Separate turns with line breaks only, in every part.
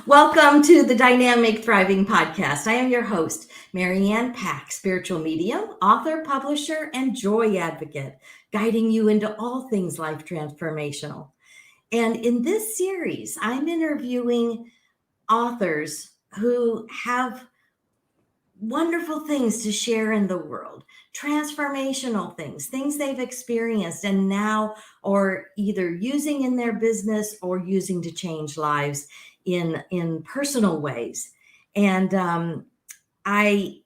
Welcome to the Dynamic Thriving Podcast. I am your host, Marianne Pack, spiritual medium, author, publisher, and joy advocate, guiding you into all things life transformational. And in this series, I'm interviewing authors who have wonderful things to share in the world, transformational things they've experienced and now are either using in their business or using to change lives in personal ways. And I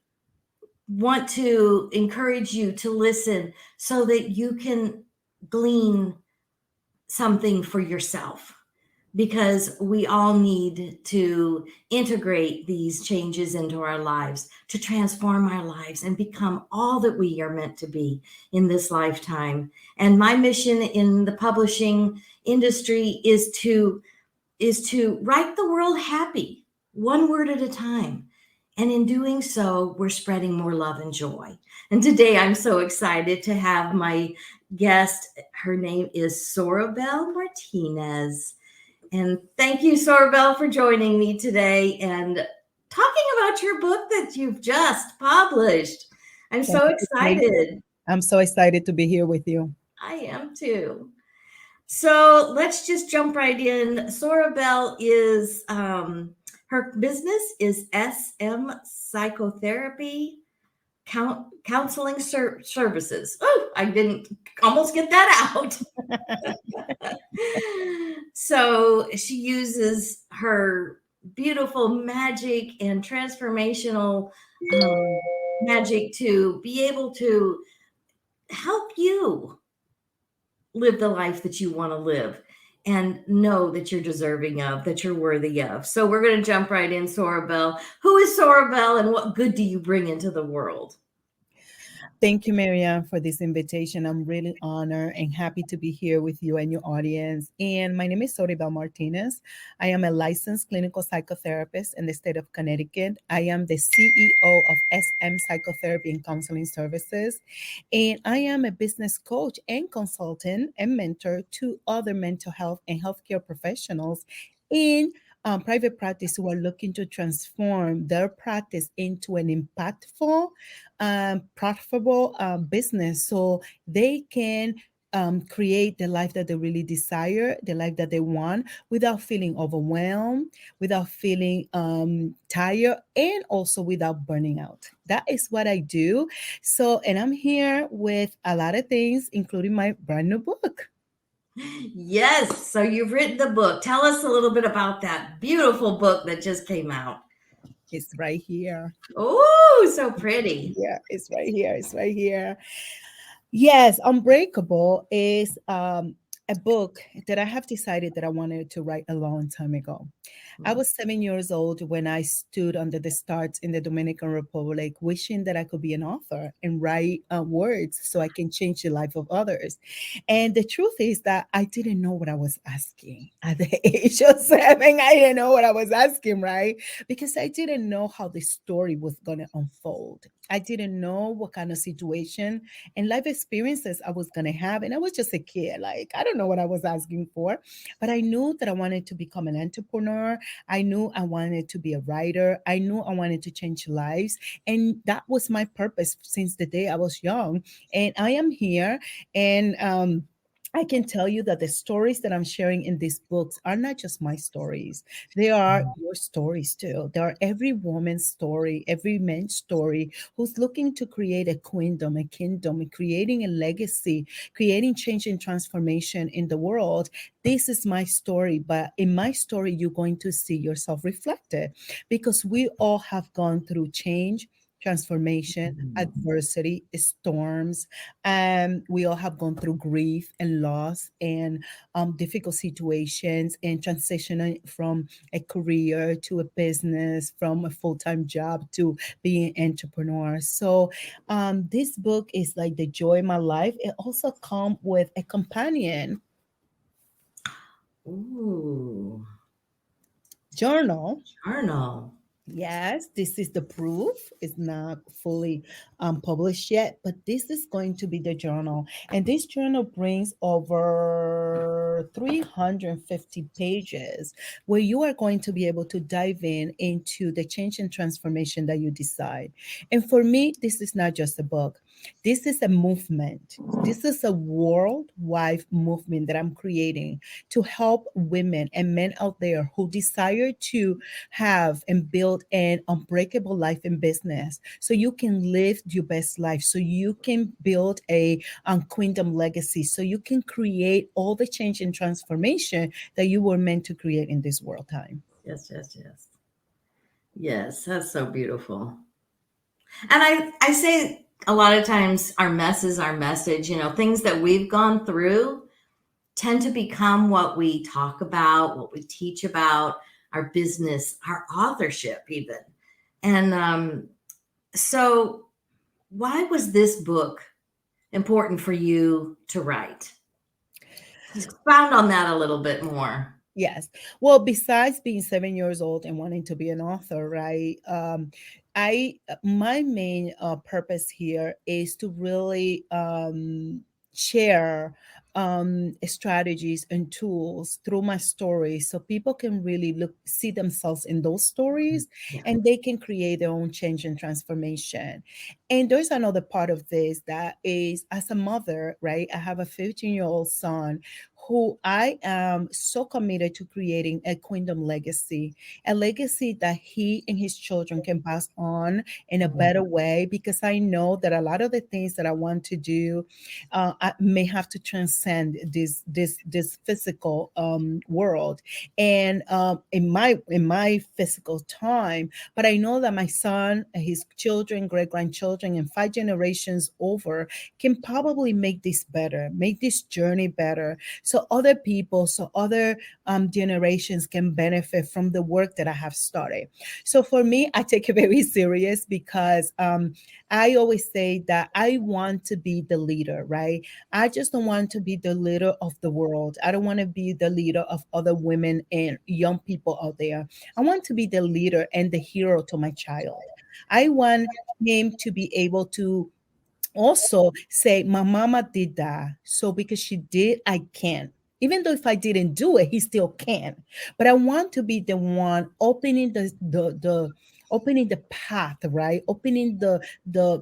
want to encourage you to listen so that you can glean something for yourself, because we all need to integrate these changes into our lives to transform our lives and become all that we are meant to be in this lifetime. And my mission in the publishing industry is to write the world happy, one word at a time. And in doing so, we're spreading more love and joy. And today I'm so excited to have my guest. Her name is Soribel Martinez. And thank you, Soribel, for joining me today and talking about your book that you've just published. I'm so excited.
I'm so excited to be here with you.
I am too. So let's just jump right in. Soribel is, her business is SM Psychotherapy Counseling Services. Oh, I didn't almost get that out. So she uses her beautiful magic and transformational magic to be able to help you live the life that you want to live and know that you're deserving of, that you're worthy of. So we're going to jump right in, Soribel. Who is Soribel and what good do you bring into the world?
Thank you, Marianne, for this invitation. I'm really honored and happy to be here with you and your audience. And my name is Soribel Martinez. I am a licensed clinical psychotherapist in the state of Connecticut. I am the CEO of SM Psychotherapy and Counseling Services. And I am a business coach and consultant and mentor to other mental health and healthcare professionals in private practice who are looking to transform their practice into an impactful, profitable business so they can create the life that they really desire, the life that they want, without feeling overwhelmed, without feeling tired, and also without burning out. That is what I do. So, and I'm here with a lot of things, including my brand new book.
Yes. So you've written the book. Tell us a little bit about that beautiful book that just came out.
It's right here.
Oh, so pretty.
Yeah, it's right here. It's right here. Yes, Unbreakable is a book that I have decided that I wanted to write a long time ago. I was 7 years old when I stood under the stars in the Dominican Republic, wishing that I could be an author and write words so I can change the life of others. And the truth is that I didn't know what I was asking at the age of 7. I didn't know what I was asking, right? Because I didn't know how the story was going to unfold. I didn't know what kind of situation and life experiences I was going to have. And I was just a kid. Like, I don't know what I was asking for, but I knew that I wanted to become an entrepreneur. I knew I wanted to be a writer. I knew I wanted to change lives. And that was my purpose since the day I was young. And I am here. And, I can tell you that the stories that I'm sharing in these books are not just my stories. They are your stories too. They are every woman's story, every man's story who's looking to create a queendom, a kingdom, creating a legacy, creating change and transformation in the world. This is my story, but in my story, you're going to see yourself reflected because we all have gone through change, transformation, adversity, storms. We all have gone through grief and loss and difficult situations and transitioning from a career to a business, from a full-time job to being an entrepreneur. So this book is like the joy of my life. It also comes with a companion
Ooh.
journal.
Journal.
Yes, this is the proof. It's not fully published yet, but this is going to be the journal. And this journal brings over 350 pages where you are going to be able to dive in into the change and transformation that you decide. And for me, this is not just a book. This is a movement. This is a worldwide movement that I'm creating to help women and men out there who desire to have and build an unbreakable life in business so you can live your best life, so you can build a quantum legacy, so you can create all the change and transformation that you were meant to create in this world time.
Yes, yes, yes. Yes, that's so beautiful. And I say a lot of times our mess is our message, things that we've gone through tend to become what we talk about, what we teach about, our business, our authorship, even. And so, why was this book important for you to write? Expound on that a little bit more.
Yes. Well, besides being 7 years old and wanting to be an author, right? I My main purpose here is to really share strategies and tools through my stories so people can really see themselves in those stories
Yeah.
and they can create their own change and transformation. And there's another part of this that is, as a mother, right? I have a 15-year-old son who I am so committed to creating a kingdom legacy, a legacy that he and his children can pass on in a better way. Because I know that a lot of the things that I want to do, I may have to transcend this physical world, and in my physical time. But I know that my son, his children, great grandchildren, and 5 generations over can probably make this better, make this journey better, so other people, so other generations can benefit from the work that I have started. So for me, I take it very serious because I always say that I want to be the leader, right? I just don't want to be the leader of the world. I don't want to be the leader of other women and young people out there. I want to be the leader and the hero to my child. I want him to be able to also say, my mama did that, so because she did, I can. Even though if I didn't do it, he still can. But I want to be the one opening the opening the path, right? Opening the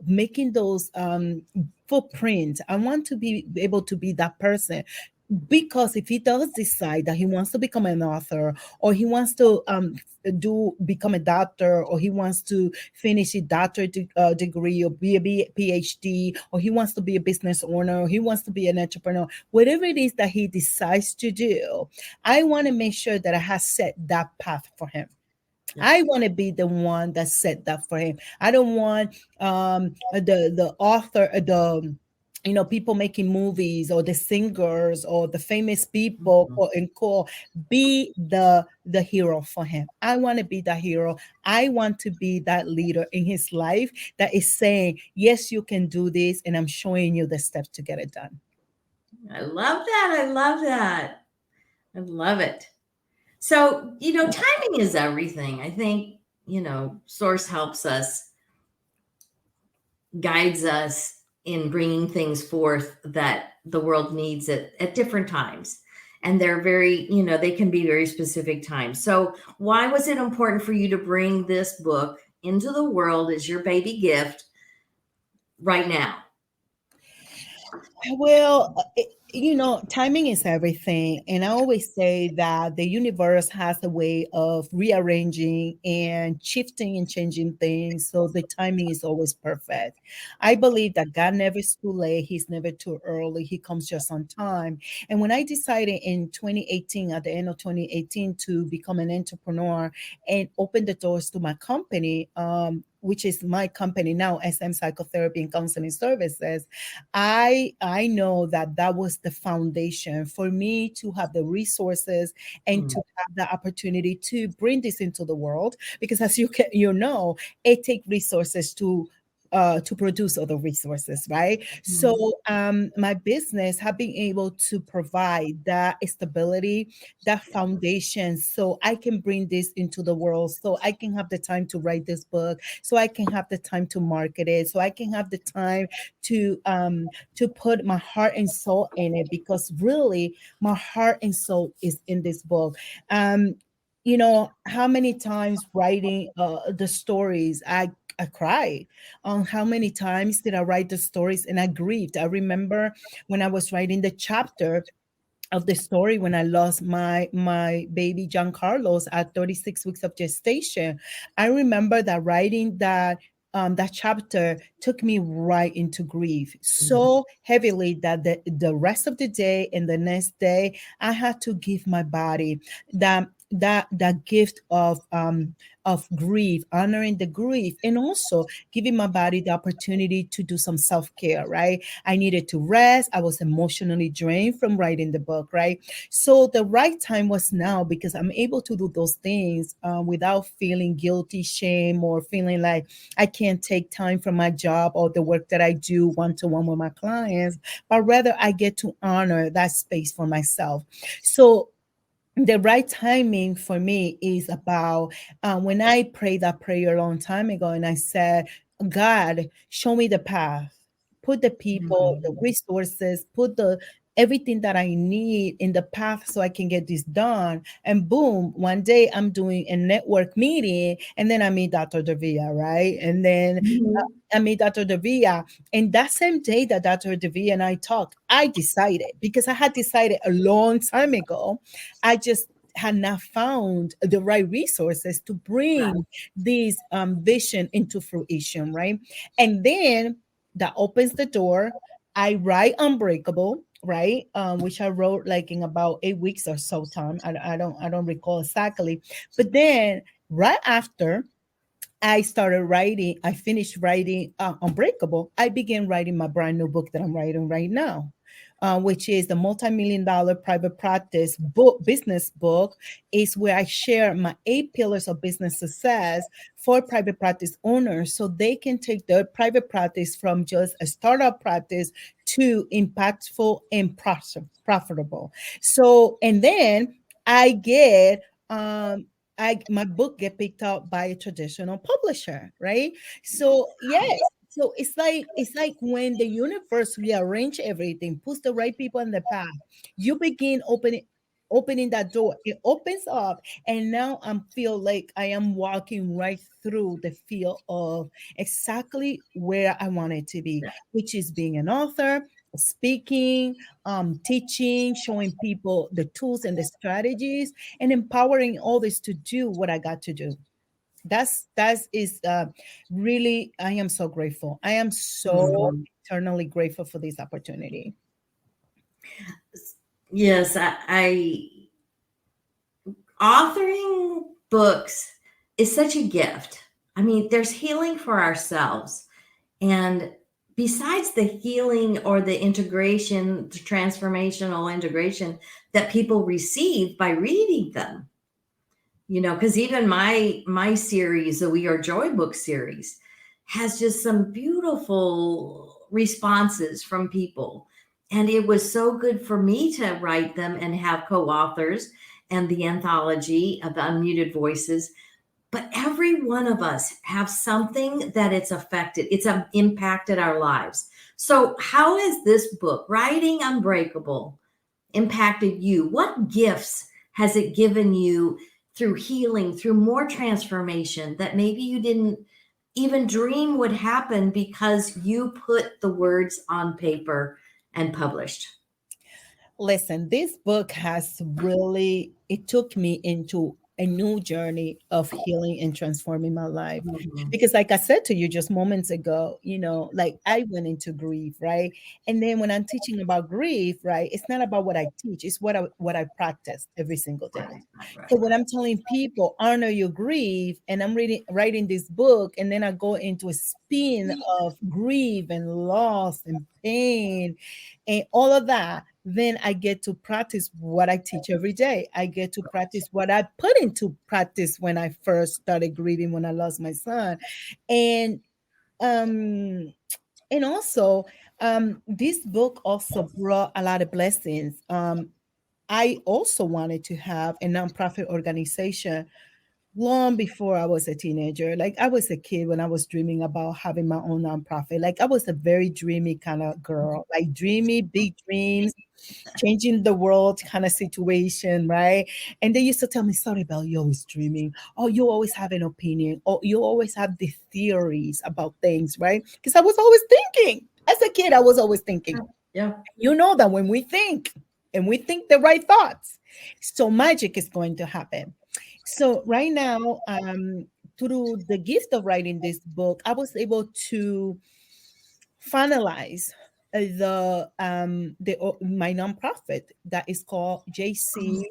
making those footprints. I want to be able to be that person, because if he does decide that he wants to become an author, or he wants to do become a doctor, or he wants to finish a doctorate degree, or be a PhD, or he wants to be a business owner, or he wants to be an entrepreneur, whatever it is that he decides to do, I want to make sure that I have set that path for him.
Yeah.
I want to be the one that set that for him. I don't want the author, the people making movies, or the singers, or the famous people,
Mhm.
quote unquote, be the hero for him. I want to be that hero. I want to be that leader in his life that is saying, yes, you can do this, and I'm showing you the steps to get it done.
I love that. I love that. I love it. So, timing is everything. I think, Source helps us, guides us in bringing things forth that the world needs at different times. And they're very, they can be very specific times. So, why was it important for you to bring this book into the world as your baby gift right now?
Well, timing is everything. And I always say that the universe has a way of rearranging and shifting and changing things. So the timing is always perfect. I believe that God never is too late. He's never too early. He comes just on time. And when I decided in 2018, at the end of 2018, to become an entrepreneur and open the doors to my company, which is my company now, SM Psychotherapy and Counseling Services, I know that that was the foundation for me to have the resources and
Mm.
to have the opportunity to bring this into the world. Because as it takes resources to to produce other resources, right? So
Mhm.
my business have been able to provide that stability, that foundation, so I can bring this into the world, so I can have the time to write this book, so I can have the time to market it, so I can have the time to put my heart and soul in it, because really my heart and soul is in this book. um how many times writing the stories I cried. How many times did I write the stories and I grieved? I remember when I was writing the chapter of the story when I lost my baby John Carlos at 36 weeks of gestation. I remember that writing that chapter took me right into grief so heavily that the rest of the day and the next day I had to give my body that gift of grief, honoring the grief, and also giving my body the opportunity to do some self-care, right? I needed to rest. I was emotionally drained from writing the book, right? So the right time was now, because I'm able to do those things without feeling guilty, shame, or feeling like I can't take time from my job or the work that I do one to one with my clients, but rather I get to honor that space for myself. So the right timing for me is about when I prayed that prayer a long time ago and I said, God, show me the path, put the people, the
Mhm.
resources, put the everything that I need in the path so I can get this done. And boom, one day I'm doing a network meeting and then I meet Dr. Davia, right? And then
Mhm.
I meet Dr. Davia. And that same day that Dr. Davia and I talked, I decided, because I had decided a long time ago, I just had not found the right resources to
Right.
bring this vision into fruition, right? And then that opens the door. I write Unbreakable, right? Which I wrote like in about 8 weeks or so time. I don't recall exactly. But then right after I started writing, I finished writing Unbreakable. I began writing my brand new book that I'm writing right now, which is the multi-million-dollar private practice book, business book, is where I share my 8 pillars of business success for private practice owners so they can take their private practice from just a startup practice to impactful and profitable. So, and then I get my book get picked up by a traditional publisher, right? So yes, so it's like when the universe rearrange everything, puts the right people in the path, you begin opening that door. It opens up, and now I feel like I am walking right through the field of exactly where I want it to be, which is being an author, speaking, teaching, showing people the tools and the strategies, and empowering others to do what I got to do. That is really, I am so grateful. I am so
Mhm.
eternally grateful for this opportunity.
Yes, authoring books is such a gift. I mean, there's healing for ourselves. And besides the healing or the integration, the transformational integration that people receive by reading them, because even my series, the We Are Joy book series, has just some beautiful responses from people. And it was so good for me to write them and have co-authors and the anthology of Unmuted Voices. But every one of us have something that it's affected, impacted our lives. So how has this book, Writing Unbreakable, impacted you? What gifts has it given you through healing, through more transformation that maybe you didn't even dream would happen because you put the words on paper and published?
Listen, this book has really, it took me into a new journey of healing and transforming my life.
Mhm.
Because like I said to you just moments ago, like I went into grief, right? And then when I'm teaching about grief, right, it's not about what I teach, it's what I practice every single day.
Right, right,
So
right.
when I'm telling people honor your grief, and I'm writing this book, and then I go into a spin of grief and loss and pain and all of that, then I get to practice what I teach every day. I get to practice what I put into practice when I first started grieving when I lost my son. And um, and also, this book also brought a lot of blessings. I also wanted to have a nonprofit organization long before I was a teenager. Like I was a kid when I was dreaming about having my own nonprofit. Like I was a very dreamy kind of girl, like dreamy, big dreams, changing the world kind of situation, right? And they used to tell me, sorry, Belle, you're always dreaming. Oh, you always have an opinion. Or you always have the theories about things, right? Because I was always thinking. As a kid, I was always thinking.
Yeah.
You know that when we think and we think the right thoughts, so magic is going to happen. So right now, through the gift of writing this book, I was able to finalize my nonprofit that is called JC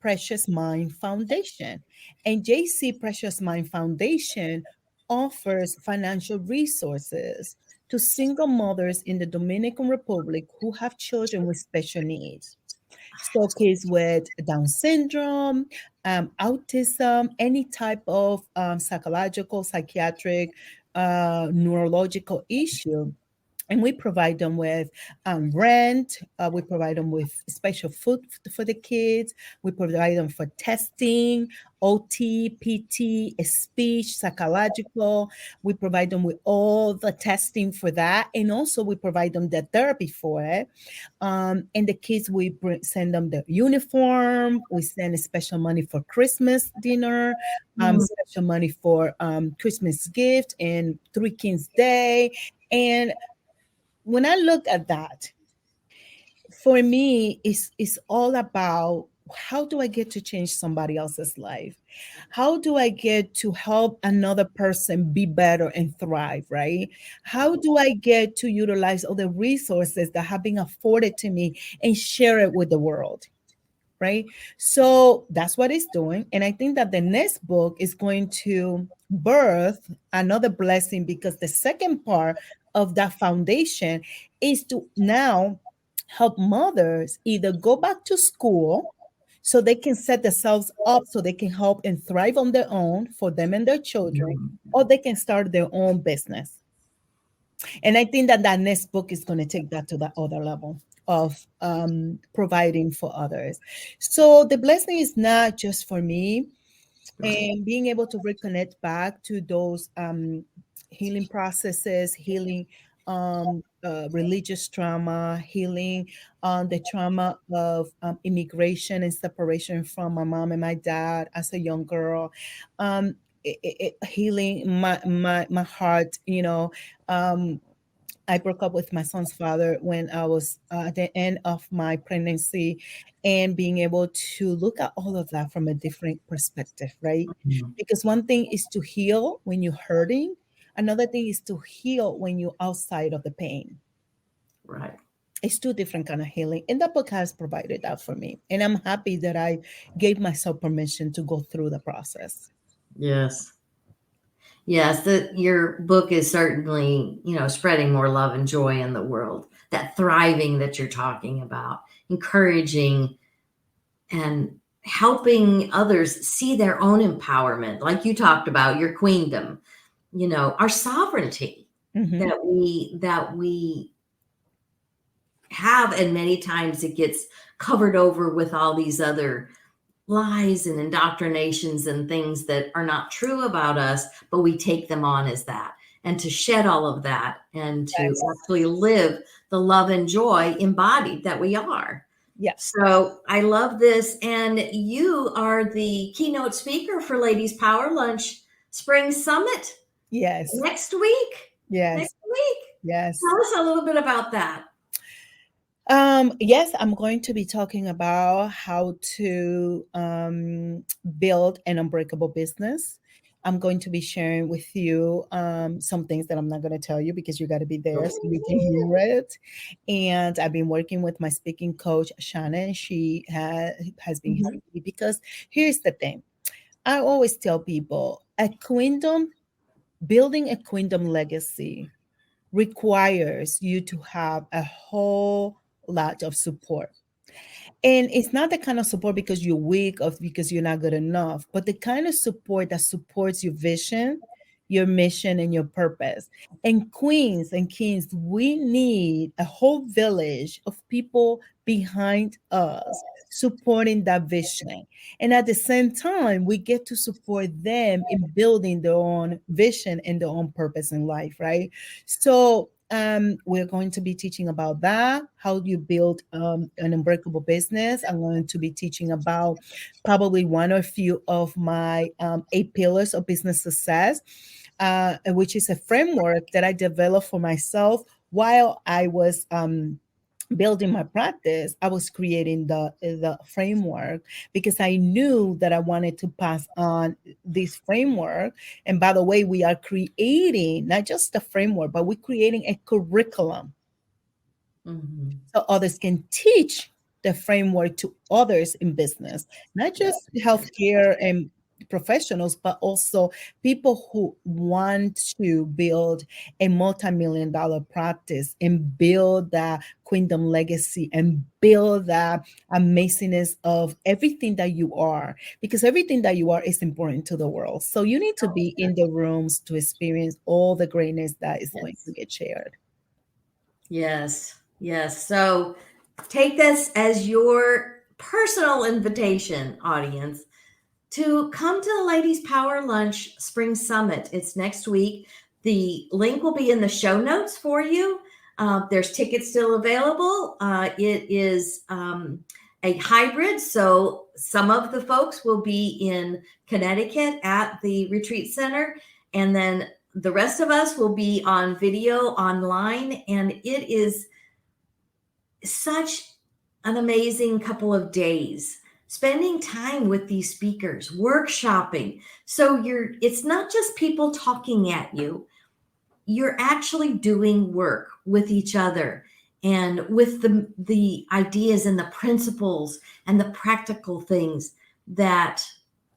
Precious Mind Foundation. And JC Precious Mind Foundation offers financial resources to single mothers in the Dominican Republic who have children with special needs. So kids with Down syndrome, autism, any type of psychological, psychiatric, neurological issue, and we provide them with rent. We provide them with special food for the kids. We provide them for testing, OT, PT, speech, psychological. We provide them with all the testing for that, and also we provide them the therapy for it. And the kids, we send them the uniform. We send a special money for Christmas dinner,
Mm.
special money for Christmas gift and Three Kings Day. And when I look at that, for me, it's all about how do I get to change somebody else's life? How do I get to help another person be better and thrive, right? How do I get to utilize all the resources that have been afforded to me and share it with the world? Right. So that's what it's doing. And I think that the next book is going to birth another blessing because the second part of that foundation is to now help mothers either go back to school so they can set themselves up so they can help and thrive on their own for them and their children, or they can start their own business. And I think that that next book is going to take that to that other level of providing for others. So the blessing is not just for me,
Right.
and being able to reconnect back to those healing processes, healing religious trauma, healing the trauma of immigration and separation from my mom and my dad as a young girl. Healing my heart, I broke up with my son's father when I was at the end of my pregnancy, and being able to look at all of that from a different perspective, right?
Mhm.
Because one thing is to heal when you're hurting, another thing is to heal when you're outside of the pain.
Right.
It's two different kind of healing, and that book has provided that for me. And I'm happy that I gave myself permission to go through the process.
Yes. Yes, your book is certainly, spreading more love and joy in the world. That thriving that you're talking about, encouraging and helping others see their own empowerment, like you talked about, your queendom, our sovereignty
Hmm.
that we have, and many times it gets covered over with all these other lies and indoctrinations and things that are not true about us, but we take them on as that. And to shed all of that and to
Yes.
actually live the love and joy embodied that we are.
Yes.
So I love this. And you are the keynote speaker for Ladies Power Lunch Spring Summit
Yes.
next week.
Yes.
Next week.
Yes.
Tell us a little bit about that.
Yes, I'm going to be talking about how to build an unbreakable business. I'm going to be sharing with you some things that I'm not going to tell you because you got to be there so you can hear it. And I've been working with my speaking coach, Shannon. She has been
Mhm.
helping me because here's the thing. I always tell people building a queendom legacy requires you to have a whole lot of support. And it's not the kind of support because you're weak or because you're not good enough, but the kind of support that supports your vision, your mission and your purpose. And queens and kings, we need a whole village of people behind us supporting that vision. And at the same time, we get to support them in building their own vision and their own purpose in life, right? So we're going to be teaching about that, how you build an unbreakable business. I'm going to be teaching about probably one or few of my 8 pillars of business success, which is a framework that I developed for myself while I was building my practice. I was creating the framework because I knew that I wanted to pass on this framework. And by the way, we are creating not just a framework, but we're creating a curriculum
Mhm.
so others can teach the framework to others in business, not just healthcare and professionals, but also people who want to build a multi-million dollar practice and build that queendom legacy and build that amazingness of everything that you are, because everything that you are is important to the world. So you need to be in the rooms to experience all the greatness that is going to
Yes.
get shared.
Yes. Yes. So take this as your personal invitation, audience, to come to the Ladies Power Lunch Spring Summit. It's next week. The link will be in the show notes for you. There's tickets still available. It is a hybrid, so some of the folks will be in Connecticut at the retreat center, and then the rest of us will be on video online. And it is such an amazing couple of days spending time with these speakers, workshopping. So it's not just people talking at you, you're actually doing work with each other and with the ideas and the principles and the practical things that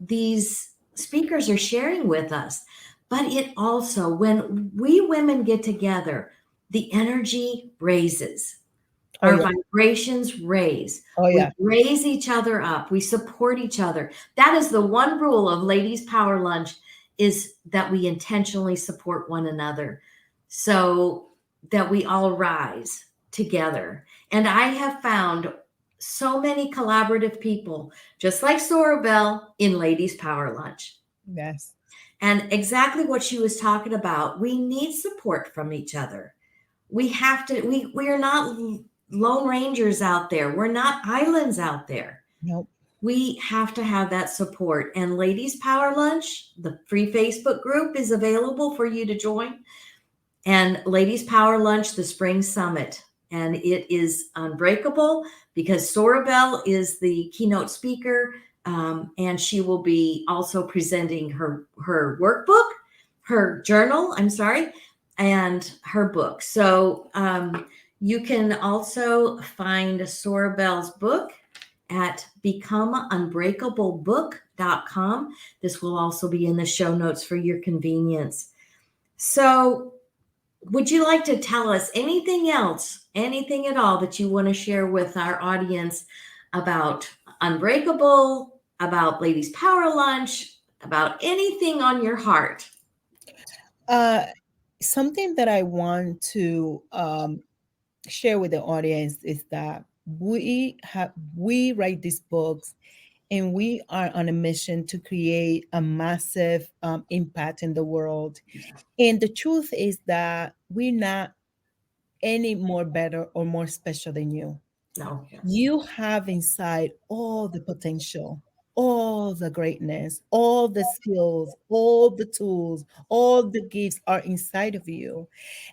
these speakers are sharing with us. But it also, when we women get together, the energy raises.
Oh
Our
yeah.
vibrations raise.
Oh
We
yeah.
raise each other up. We support each other. That is the one rule of Ladies Power Lunch, is that we intentionally support one another so that we all rise together. And I have found so many collaborative people, just like Soribel, in Ladies Power Lunch.
Yes.
And exactly what she was talking about, we need support from each other. We have to, we are not lone rangers out there. We're not islands out there.
Nope.
We have to have that support. And Ladies Power Lunch, the free Facebook group, is available for you to join. And Ladies Power Lunch, the Spring Summit. And it is Unbreakable because Soribel is the keynote speaker. And she will be also presenting her workbook, her journal, I'm sorry, and her book. So you can also find Soribel's book at becomeunbreakablebook.com. This will also be in the show notes for your convenience. So would you like to tell us anything else, anything at all that you want to share with our audience about Unbreakable, about Ladies Power Lunch, about anything on your heart?
Something that I want to share with the audience is that we write these books and we are on a mission to create a massive impact in the world. And the truth is that we're not any more better or more special than you.
No.
You have inside all the potential, all the greatness, all the skills, all the tools, all the gifts are inside of you.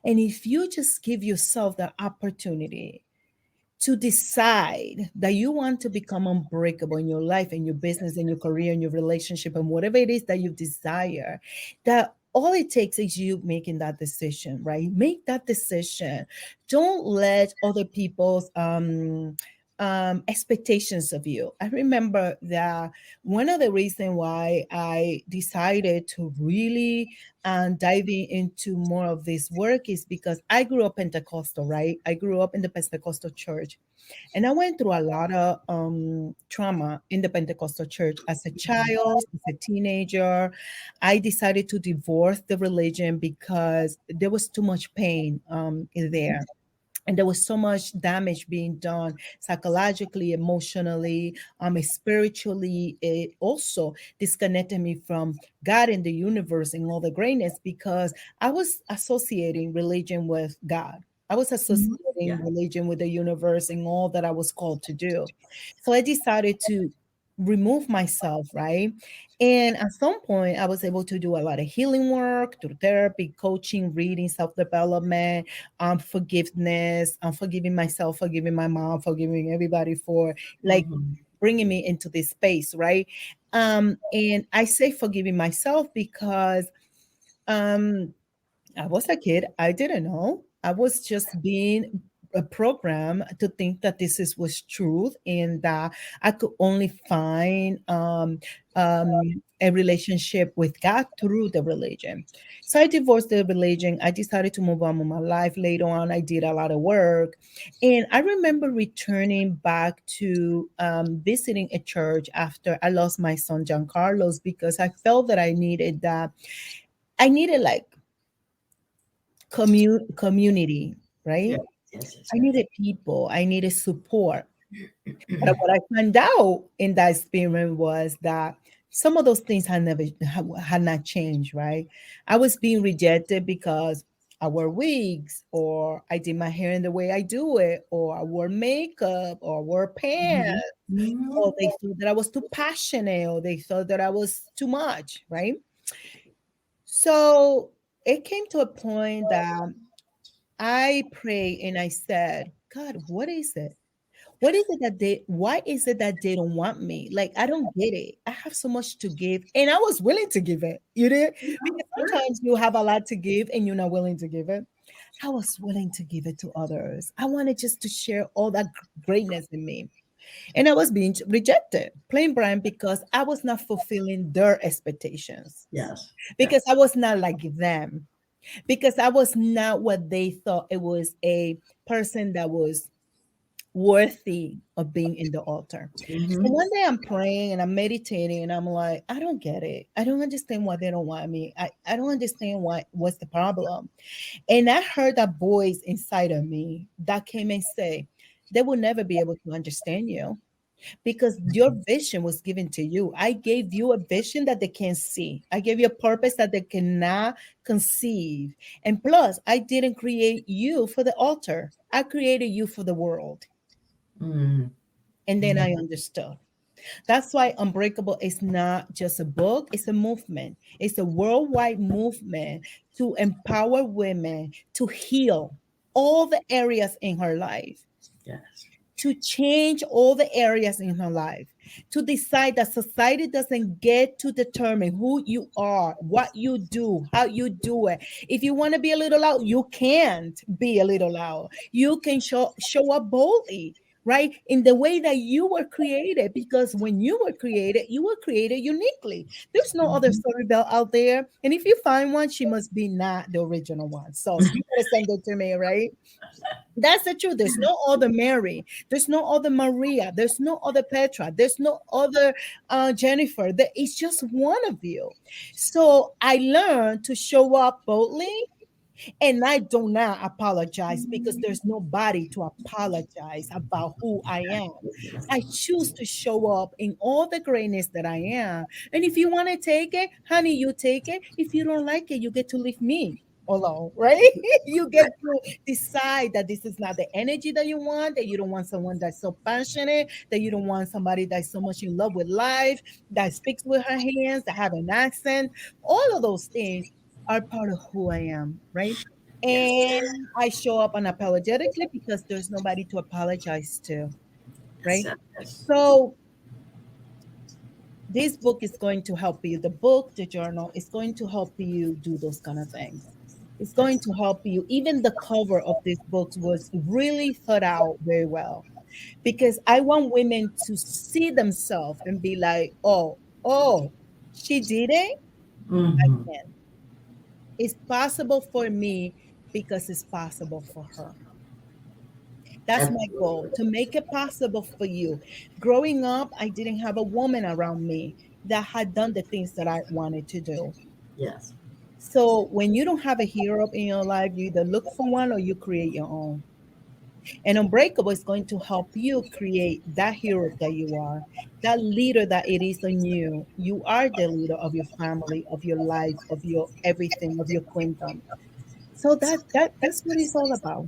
And if you just give yourself the opportunity to decide that you want to become unbreakable in your life and your business and your career and your relationship and whatever it is that you desire, that all it takes is you making that decision, right? Make that decision. Don't let other people's expectations of you. I remember that one of the reasons why I decided to really diving into more of this work is because I grew up Pentecostal, right? I grew up in the Pentecostal church, and I went through a lot of trauma in the Pentecostal church as a child, as a teenager. I decided to divorce the religion because there was too much pain in there. And there was so much damage being done psychologically, emotionally, spiritually. It also disconnected me from God and the universe and all the greatness because I was associating religion with God. I was
Mhm.
associating
Yeah.
religion with the universe and all that I was called to do. So I decided to remove myself, right? And at some point, I was able to do a lot of healing work through therapy, coaching, reading, self development, forgiveness, forgiving myself, forgiving my mom, forgiving everybody for like
Mhm.
bringing me into this space, right? And I say forgiving myself because um, I was a kid. I didn't know. I was just being a program to think that was truth and that I could only find a relationship with God through the religion. So I divorced the religion. I decided to move on with my life. Later on, I did a lot of work. And I remember returning back to visiting a church after I lost my son, John Carlos, because I felt that I needed that. I needed like community, right?
Yes, yes, yes,
I
yes.
needed people. I needed support. But what I found out in that experience was that some of those things had not changed, right? I was being rejected because I wore wigs, or I did my hair in the way I do it, or I wore makeup, or wore pants,
Mhm.
or
Mhm.
they thought that I was too passionate, or they thought that I was too much, right? So it came to a point that I prayed and I said, God, what is it? What is it that why is it that they don't want me? Like, I don't get it. I have so much to give. And I was willing to give it. You did? Because
Sure.
sometimes you have a lot to give and you're not willing to give it. I was willing to give it to others. I wanted just to share all that greatness in me. And I was being rejected, plain blind, because I was not fulfilling their expectations,
Yes. Yes.
because I was not like them, because I was not what they thought it was, a person that was worthy of being in the altar. So
Mhm.
one day I'm praying and I'm meditating and I'm like, I don't get it. I don't understand why they don't want me. I don't understand what's the problem. And I heard that voice inside of me that came and say, they will never be able to understand you because your vision was given to you. I gave you a vision that they can't see. I gave you a purpose that they cannot conceive. And plus, I didn't create you for the altar. I created you for the world.
Mm.
And then
Mm.
I understood. That's why Unbreakable is not just a book, it's a movement. It's a worldwide movement to empower women to heal all the areas in her life,
Yes.
to change all the areas in her life, to decide that society doesn't get to determine who you are, what you do, how you do it. If you want to be a little loud, you can't be a little loud. You can show up boldly, right? In the way that you were created, because when you were created uniquely. There's no other
Mhm.
story bell out there. And if you find one, she must be not the original one. So you gotta send it to me, right? That's the truth. There's no other Mary. There's no other Maria. There's no other Petra. There's no other Jennifer. It's just one of you. So I learned to show up boldly, and I do not apologize because there's nobody to apologize about who I am. I choose to show up in all the greatness that I am. And if you want to take it, honey, you take it. If you don't like it, you get to leave me alone, right? You get to decide that this is not the energy that you want, that you don't want someone that's so passionate, that you don't want somebody that's so much in love with life, that speaks with her hands, that have an accent. All of those things are part of who I am, right?
Yes.
And I show up unapologetically because there's nobody to apologize to,
Yes.
right?
Yes. Yes.
So this book is going to help you. The book, the journal is going to help you do those kind of things. It's going
Yes.
to help you. Even the cover of this book was really thought out very well. because I want women to see themselves and be like, oh, she did it. I
Hmm.
can. It's possible for me because it's possible for her. That's my goal,
Absolutely.
to make it possible for you. Growing up, I didn't have a woman around me that had done the things that I wanted to do.
Yes.
So when you don't have a hero in your life, you either look for one or you create your own. And Unbreakable is going to help you create that hero that you are, that leader that it is in you. You are the leader of your family, of your life, of your everything, of your queendom. So that's what it's all about.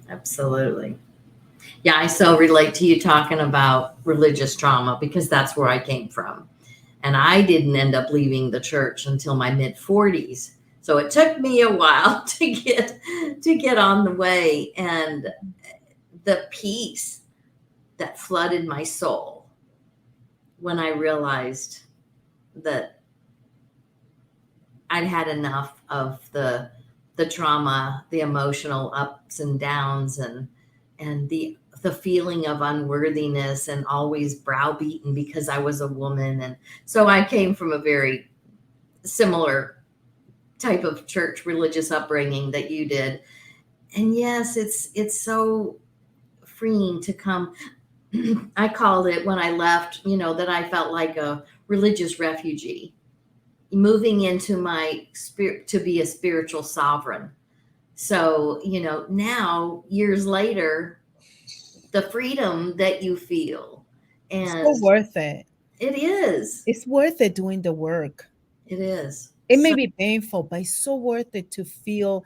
Absolutely. Yeah, I so relate to you talking about religious trauma because that's where I came from. And I didn't end up leaving the church until my mid 40s. So it took me a while to get on the way, and the peace that flooded my soul when I realized that I'd had enough of the trauma, the emotional ups and downs, and the feeling of unworthiness and always browbeaten because I was a woman. And so I came from a very similar type of church religious upbringing that you did. And yes, it's so freeing to come. I called it when I left, that I felt like a religious refugee moving into my spirit to be a spiritual sovereign. So, now years later, the freedom that you feel,
It's so
and
worth it.
it is,
It's worth it doing the work.
it is.
It may
So,
be painful, but it's so worth it to feel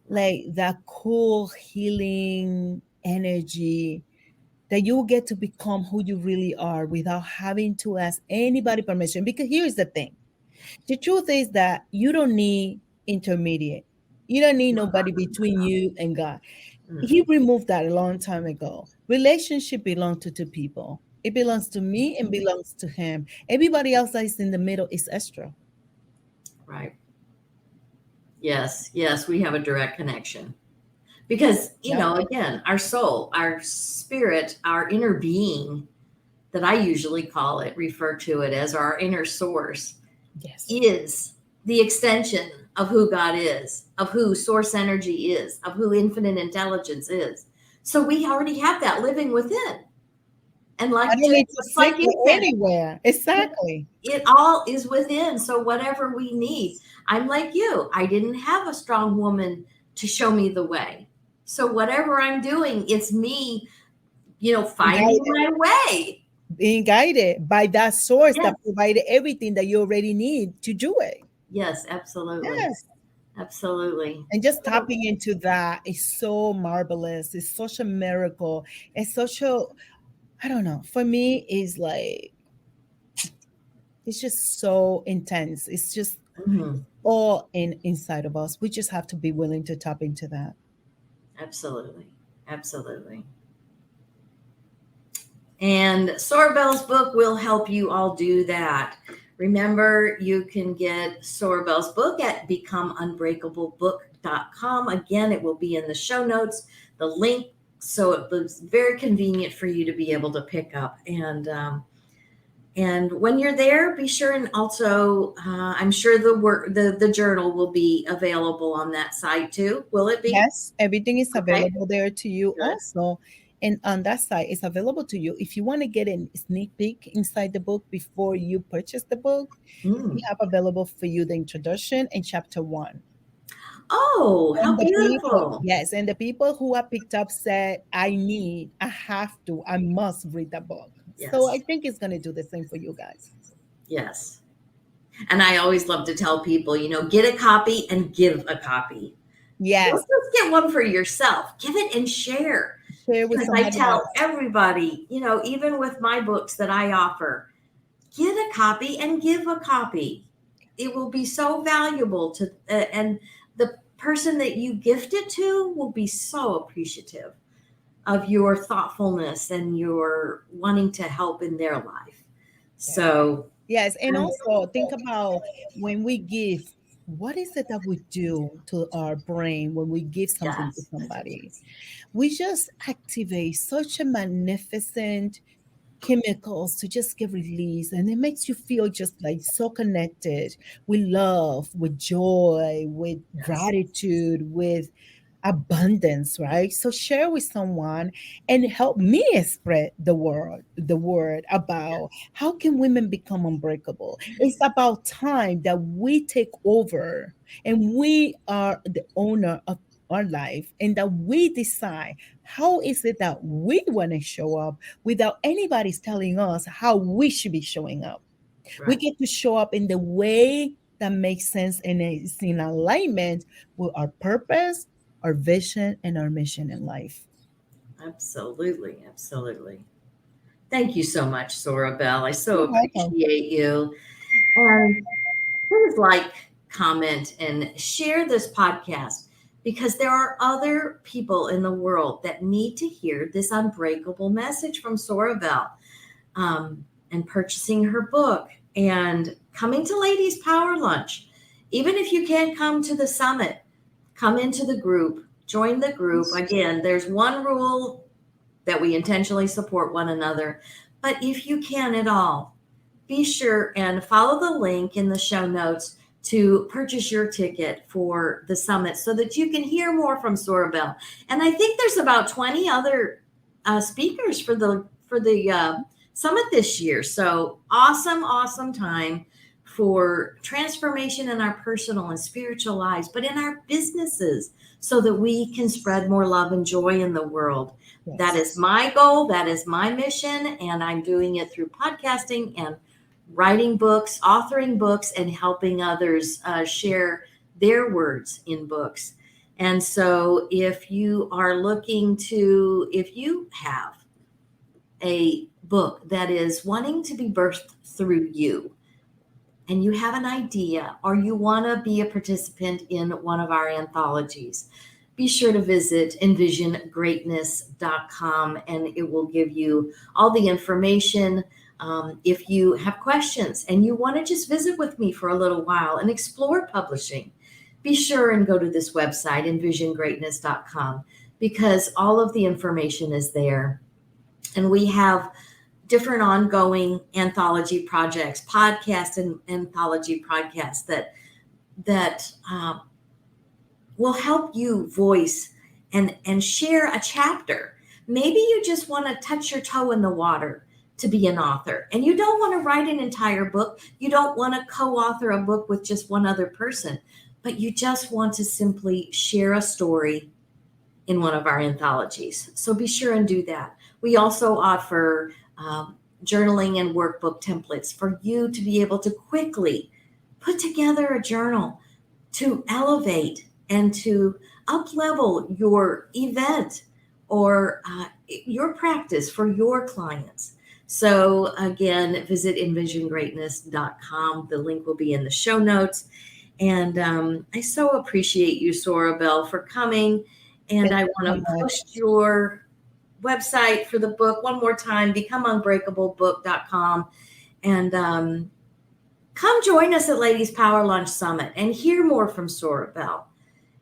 like that cool healing energy that you get to become who you really are without having to ask anybody permission. Because here's the thing. The truth is that you don't need intermediate. You don't need nobody between you and God. He
mm,
removed that a long time ago. Relationship belongs to two people. It belongs to me and belongs to him. Everybody else that is in the middle is extra.
right. Yes, yes, we have a direct connection. Because,
Yep.
again, our soul, our spirit, our inner being, that I usually call it, refer to it as our inner source,
Yes.
is the extension of who God is, of who source energy is, of who infinite intelligence is. So we already have that living within. And
I
like
don't
just,
need to
just
seek
like you
it
said,
anywhere. Exactly.
it all is within. So whatever we need, I'm like you. I didn't have a strong woman to show me the way. So whatever I'm doing, it's me, finding
Guided.
my way.
Being guided by that source
Yes.
that provided everything that you already need to do it.
Yes, absolutely.
Yes.
Absolutely.
And just tapping into that is so marvelous. It's such a miracle. It's such a, I don't know. For me, is like it's just so intense. It's just
Mhm.
all inside of us. We just have to be willing to tap into that.
Absolutely. Absolutely. And Soribel's book will help you all do that. Remember, you can get Soribel's book at becomeunbreakable.book.com. Again, it will be in the show notes, the link, so it was very convenient for you to be able to pick up. And when you're there, be sure and also, I'm sure the journal will be available on that site too. Will it be?
Yes, everything is
Okay,
available there to you
good.
also. And on that site, it's available to you. If you want to get a sneak peek inside the book before you purchase the book, we
Mm.
have available for you the introduction and chapter one.
Oh, how
And the people,
beautiful.
yes, and the people who have picked up said, I have to, I must read the book. So I
Yes,
think it's going to do the same for you guys.
yes. And I always love to tell people, get a copy and give a copy. Don't
Yes,
just get one for yourself, give it and share.
share with
Because I
somebody
tell
else.
everybody, even with my books that I offer, get a copy and give a copy. It will be so valuable and the person that you gift it to will be so appreciative of your thoughtfulness and your wanting to help in their life.
Yes.
So,
Yes, and
um,
also think about when we give, what is it that we do to our brain when we give something to
Yes.
somebody? We just activate such a magnificent chemicals to just get released, and it makes you feel just like so connected with love, with joy, with
Yes.
gratitude, with abundance, right? So share with someone and help me spread the word about how can women become unbreakable. It's about time that we take over and we are the owner of our life, and that we decide how is it that we want to show up without anybody's telling us how we should be showing up. We
Right.
get to show up in the way that makes sense and is in alignment with our purpose, our vision, and our mission in life.
Absolutely. Absolutely. Thank you so much, Soribel. I so
You're welcome.
appreciate you. And please like, comment, and share this podcast because there are other people in the world that need to hear this unbreakable message from Soribel. And purchasing her book and coming to Ladies Power Lunch. Even if you can't come to the summit, come into the group, join the group. Again, there's one rule that we intentionally support one another. But if you can at all, be sure and follow the link in the show notes to purchase your ticket for the summit so that you can hear more from Soribel. And I think there's about 20 other speakers for the summit this year. So awesome time for transformation in our personal and spiritual lives, but in our businesses so that we can spread more love and joy in the world. That
Yes.
is my goal. That is my mission. And I'm doing it through podcasting and writing books, authoring books, and helping others share their words in books. And so if you have a book that is wanting to be birthed through you, and you have an idea or you want to be a participant in one of our anthologies, be sure to visit envisiongreatness.com and it will give you all the information. If you have questions and you want to just visit with me for a little while and explore publishing, be sure and go to this website, envisiongreatness.com, because all of the information is there. And we have different ongoing anthology projects, podcast and anthology podcasts that will help you voice and share a chapter. Maybe you just want to touch your toe in the water to be an author, and you don't want to write an entire book. You don't want to co-author a book with just one other person, but you just want to simply share a story in one of our anthologies. So be sure and do that. We also offer journaling and workbook templates for you to be able to quickly put together a journal to elevate and to up-level your event or your practice for your clients. So again, visit envisiongreatness.com. The link will be in the show notes. And I so appreciate you, Soribel, for coming. And
Thank
I
you so
want to
much.
post your website for the book one more time, becomeunbreakablebook.com. And come join us at Ladies Power Lunch Summit and hear more from Soribel.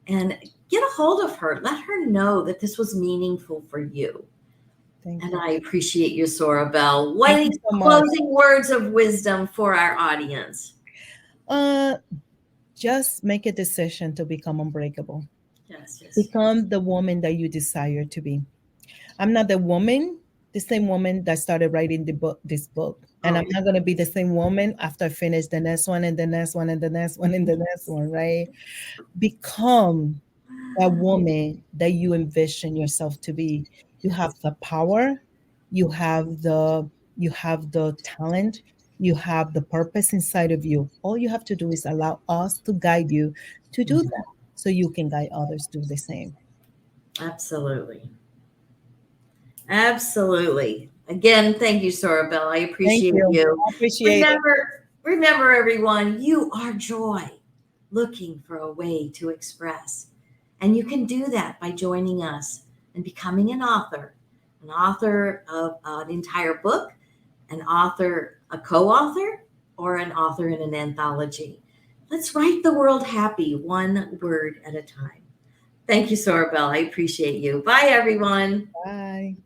And get a hold of her. Let her know that this was meaningful for you.
Thank
And
you.
I appreciate you, Soribel. What
Thank you so much.
closing words of wisdom for our audience?
Uh, just make a decision to become unbreakable.
Yes.
Become the woman that you desire to be. I'm not the same woman that started writing this book. And I'm
Oh,
not going to be the same woman after I finish the next one and the next one and the next one and the next one, right? Become that woman that you envision yourself to be. You have the power, you have the talent, you have the purpose inside of you. All you have to do is allow us to guide you to do that so you can guide others do the same.
absolutely. Absolutely. Again, thank you, Soribel. I
Thank
appreciate
you.
you.
I appreciate it.
Remember, everyone, you are joy looking for a way to express. And you can do that by joining us and becoming an author of an entire book, a co-author, or an author in an anthology. Let's write the world happy, one word at a time. Thank you, Soribel. I appreciate you. Bye, everyone.
Bye.